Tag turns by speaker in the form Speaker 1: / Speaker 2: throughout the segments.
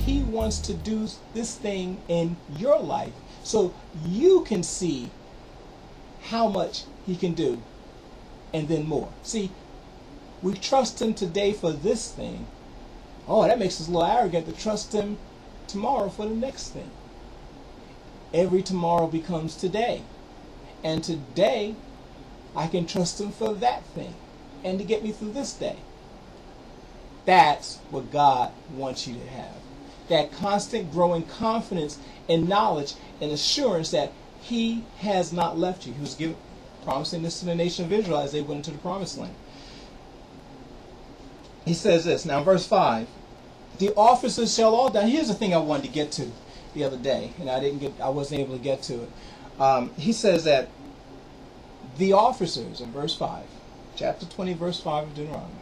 Speaker 1: he wants to do this thing in your life so you can see how much he can do and then more. See, we trust him today for this thing. Oh, that makes us a little arrogant to trust him tomorrow for the next thing. Every tomorrow becomes today. And today, I can trust him for that thing and to get me through this day. That's what God wants you to have. That constant growing confidence and knowledge and assurance that he has not left you. He was promising this to the nation of Israel as they went into the promised land. He says this, now verse 5, the officers shall all die. Here's the thing I wanted to get to the other day, and I wasn't able to get to it. He says that the officers, in verse 5, chapter 20, verse 5 of Deuteronomy,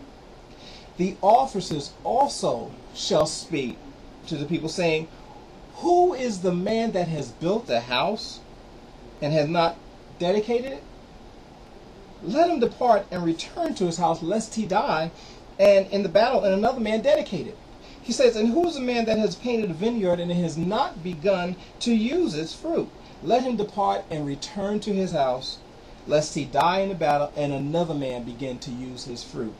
Speaker 1: the officers also shall speak to the people, saying, who is the man that has built a house and has not dedicated it? Let him depart and return to his house, lest he die, and in the battle, and another man dedicate it. He says, and who is the man that has painted a vineyard and has not begun to use its fruit? Let him depart and return to his house, lest he die in the battle, and another man begin to use his fruit.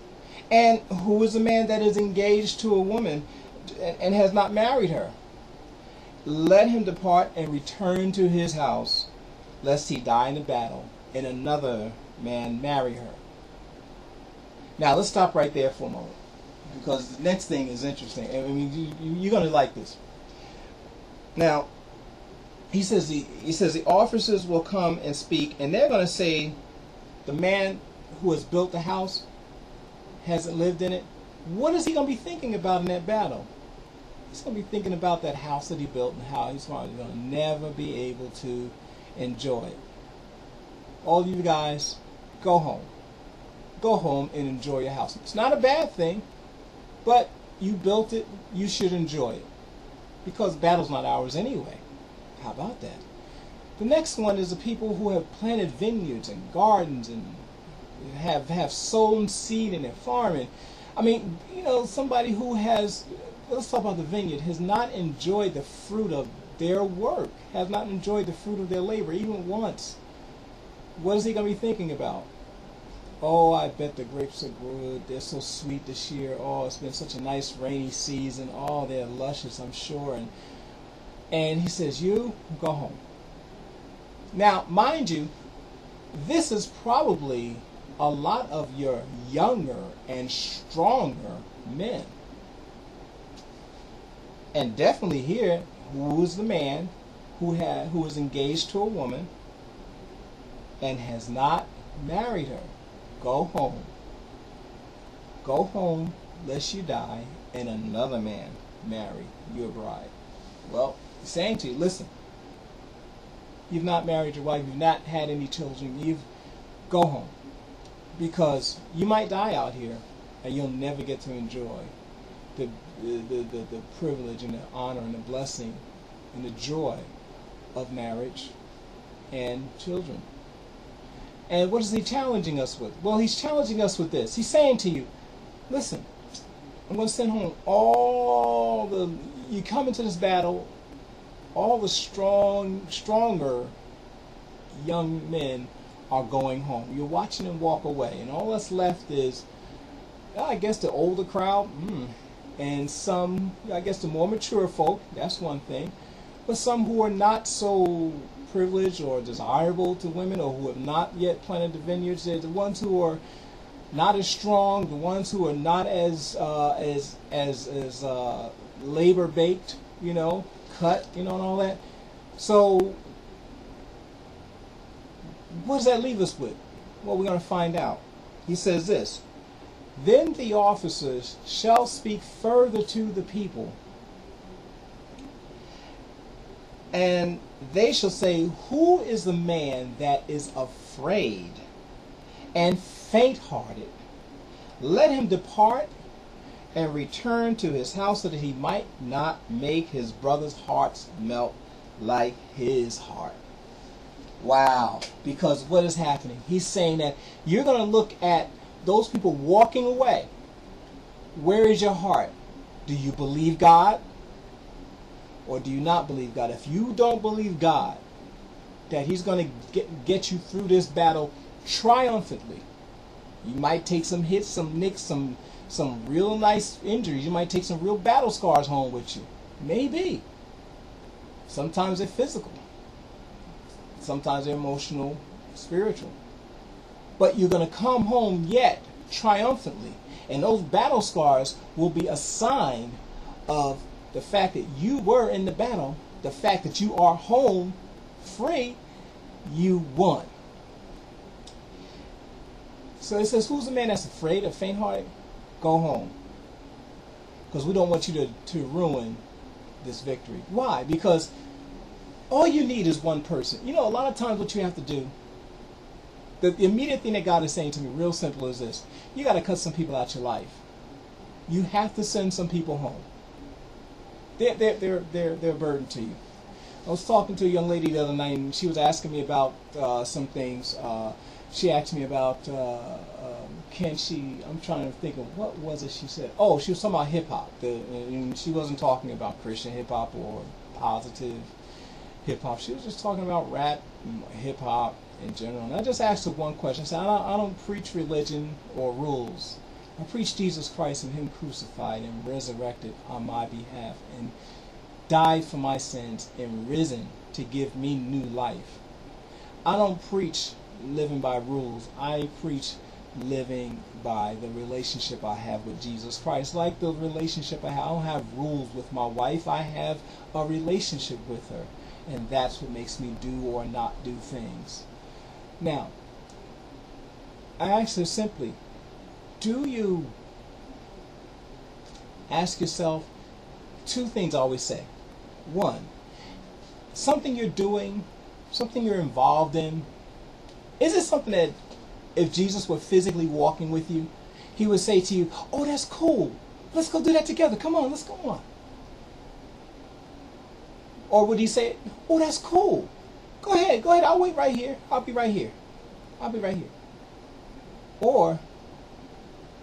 Speaker 1: And who is the man that is engaged to a woman and has not married her? Let him depart and return to his house, lest he die in the battle, and another man marry her. Now let's stop right there for a moment, because the next thing is interesting. I mean, you're going to like this. Now, he says the officers will come and speak, and they're going to say, the man who has built the house hasn't lived in it. What is he going to be thinking about in that battle? He's going to be thinking about that house that he built and how he's going to never be able to enjoy it. All you guys, go home. Go home and enjoy your house. It's not a bad thing, but you built it, you should enjoy it. Because battle's not ours anyway. How about that? The next one is the people who have planted vineyards and gardens and have sown seed in their farm. And I mean, somebody who has, let's talk about the vineyard, has not enjoyed the fruit of their work, has not enjoyed the fruit of their labor even once. What is he going to be thinking about? Oh, I bet the grapes are good. They're so sweet this year. Oh, it's been such a nice rainy season. Oh, they're luscious, I'm sure. And he says, you go home. Now, mind you, this is probably a lot of your younger and stronger men. And definitely here, who's the man who is engaged to a woman and has not married her? Go home. Go home, lest you die, and another man marry your bride. Well, he's saying to you, listen, you've not married your wife, you've not had any children, go home. Because you might die out here, and you'll never get to enjoy the privilege and the honor and the blessing and the joy of marriage and children. And what is he challenging us with? Well, he's challenging us with this. He's saying to you, listen, I'm going to send home you come into this battle, all the stronger young men are going home. You're watching them walk away, and all that's left is, I guess, the older crowd, and some, I guess, the more mature folk. That's one thing. But some who are not so privileged or desirable to women, or who have not yet planted the vineyards. They're the ones who are not as strong, the ones who are not as labor baked, cut, and all that. So what does that leave us with? Well, we're going to find out. He says this, then the officers shall speak further to the people, and they shall say, who is the man that is afraid and faint-hearted? Let him depart and return to his house, so that he might not make his brother's hearts melt like his heart. Wow. Because what is happening? He's saying that you're going to look at those people walking away. Where is your heart? Do you believe God? or do you not believe God? If you don't believe God, that he's going to get you through this battle triumphantly, you might take some hits, some nicks, some real nice injuries. You might take some real battle scars home with you. Maybe. Sometimes they're physical. Sometimes they're emotional, spiritual. But you're going to come home yet triumphantly. And those battle scars will be a sign of the fact that you were in the battle, the fact that you are home free, you won. So it says, who's the man that's afraid of faint-hearted? Go home. Because we don't want you to ruin this victory. Why? Because all you need is one person. You know, a lot of times what you have to do, the immediate thing that God is saying to me, real simple, is this. You got to cut some people out your life. You have to send some people home. They're a burden to you. I was talking to a young lady the other night, and she was asking me about some things. She asked me about, can she, I'm trying to think of, what was it she said? Oh, she was talking about hip-hop. And she wasn't talking about Christian hip-hop or positive hip-hop. She was just talking about rap, hip-hop in general. And I just asked her one question. I said, I don't preach religion or rules. I preach Jesus Christ and him crucified and resurrected on my behalf and died for my sins and risen to give me new life. I don't preach living by rules. I preach living by the relationship I have with Jesus Christ. Like the relationship I have. I don't have rules with my wife. I have a relationship with her. And that's what makes me do or not do things. Now, I ask her simply, do you ask yourself two things I always say. One, something you're doing, something you're involved in, is it something that if Jesus were physically walking with you, he would say to you, oh, that's cool. Let's go do that together. Come on, let's go on. Or would he say, oh, that's cool. Go ahead. I'll wait right here. I'll be right here. Or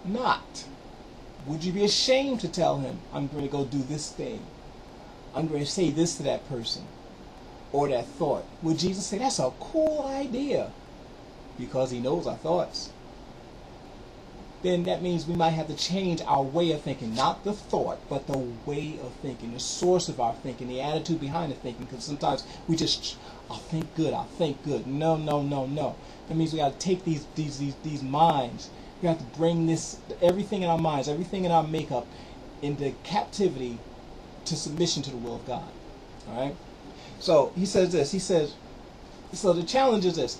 Speaker 1: not. Would you be ashamed to tell him, I'm going to go do this thing? I'm going to say this to that person or that thought? Would Jesus say, that's a cool idea? Because he knows our thoughts. Then that means we might have to change our way of thinking. Not the thought, but the way of thinking, the source of our thinking, the attitude behind the thinking. Because sometimes we just, I'll think good. No. That means we got to take these minds. We have to bring this, everything in our minds, everything in our makeup, into captivity to submission to the will of God. All right? So he says this. He says, so the challenge is this.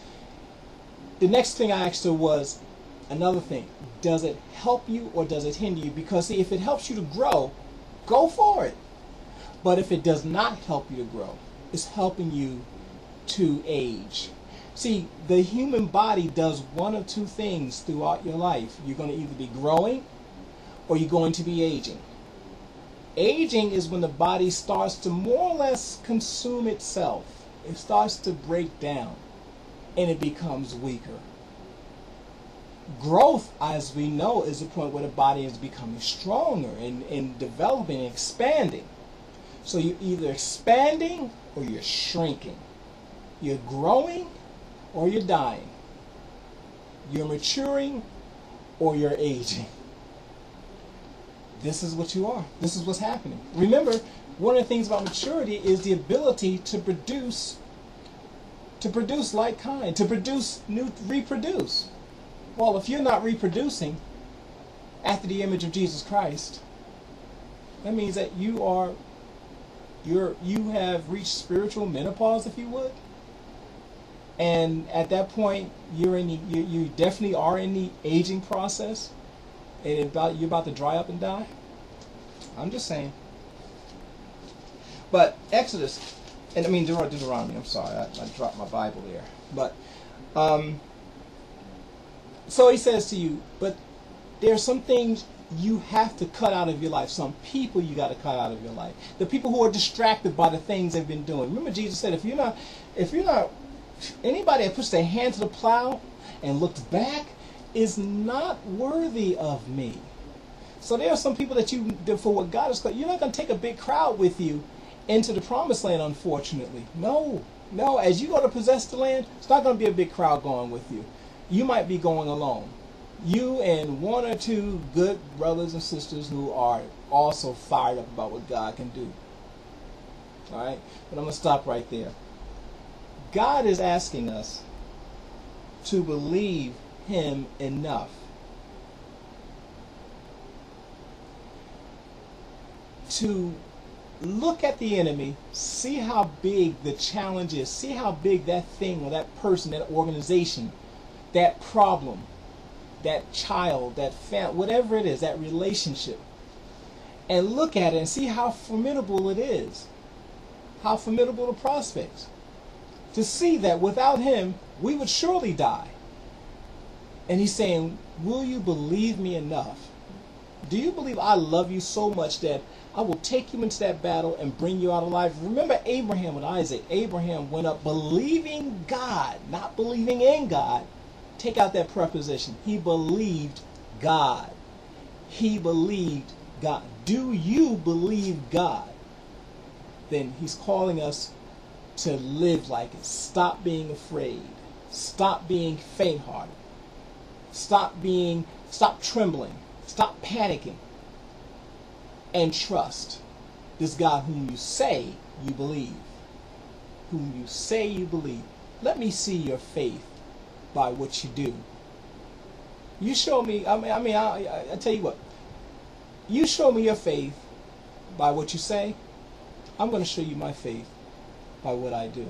Speaker 1: The next thing I asked her was another thing. Does it help you or does it hinder you? Because see, if it helps you to grow, go for it. But if it does not help you to grow, it's helping you to age. See, the human body does one of two things throughout your life. You're going to either be growing or you're going to be aging. Aging is when the body starts to more or less consume itself. It starts to break down and it becomes weaker. Growth, as we know, is the point where the body is becoming stronger and developing and expanding. So you're either expanding or you're shrinking. You're growing or you're dying. You're maturing or you're aging. This is what you are. This is what's happening. Remember, one of the things about maturity is the ability to produce like kind, to reproduce. Well, if you're not reproducing after the image of Jesus Christ, that means that you have reached spiritual menopause, if you would. And at that point, you definitely are in the aging process, and you're about to dry up and die. I'm just saying. But Exodus, and I mean Deuteronomy. I'm sorry, I dropped my Bible there. But so he says to you, but there are some things you have to cut out of your life. Some people you got to cut out of your life. The people who are distracted by the things they've been doing. Remember, Jesus said, if you're not anybody that puts their hand to the plow and looks back is not worthy of me. So there are some people that for what God has called, you're not going to take a big crowd with you into the promised land, unfortunately. No, no. As you go to possess the land, it's not going to be a big crowd going with you. You might be going alone. You and one or two good brothers and sisters who are also fired up about what God can do. All right? But I'm going to stop right there. God is asking us to believe Him enough to look at the enemy, see how big the challenge is, see how big that thing or that person, that organization, that problem, that child, that family, whatever it is, that relationship, and look at it and see how formidable it is, how formidable the prospects. To see that without Him, we would surely die. And He's saying, will you believe me enough? Do you believe I love you so much that I will take you into that battle and bring you out alive? Remember Abraham with Isaac. Abraham went up believing God, not believing in God. Take out that preposition. He believed God. He believed God. Do you believe God? Then He's calling us to live like it. Stop being afraid. Stop being faint-hearted. Stop trembling. Stop panicking. And trust this God whom you say you believe. Whom you say you believe. Let me see your faith by what you do. You show me, I tell you what. You show me your faith by what you say. I'm going to show you my faith by what I do.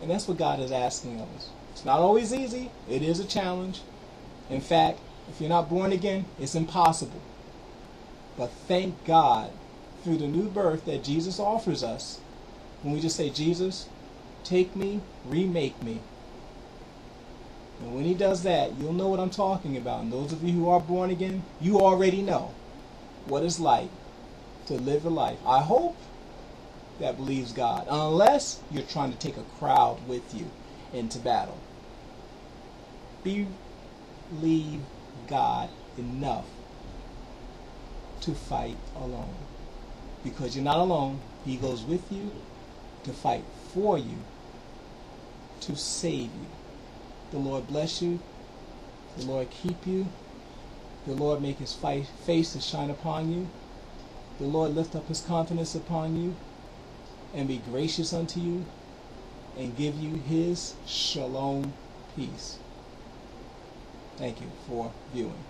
Speaker 1: And that's what God is asking of us. It's not always easy. It is a challenge. In fact, if you're not born again, it's impossible. But thank God through the new birth that Jesus offers us, when we just say, Jesus, take me, remake me. And when He does that, you'll know what I'm talking about. And those of you who are born again, you already know what it's like to live a life, I hope, that believes God. Unless you're trying to take a crowd with you into battle. Believe God enough to fight alone. Because you're not alone. He goes with you to fight for you, to save you. The Lord bless you. The Lord keep you. The Lord make His face to shine upon you. The Lord lift up His countenance upon you and be gracious unto you and give you His shalom peace. Thank you for viewing.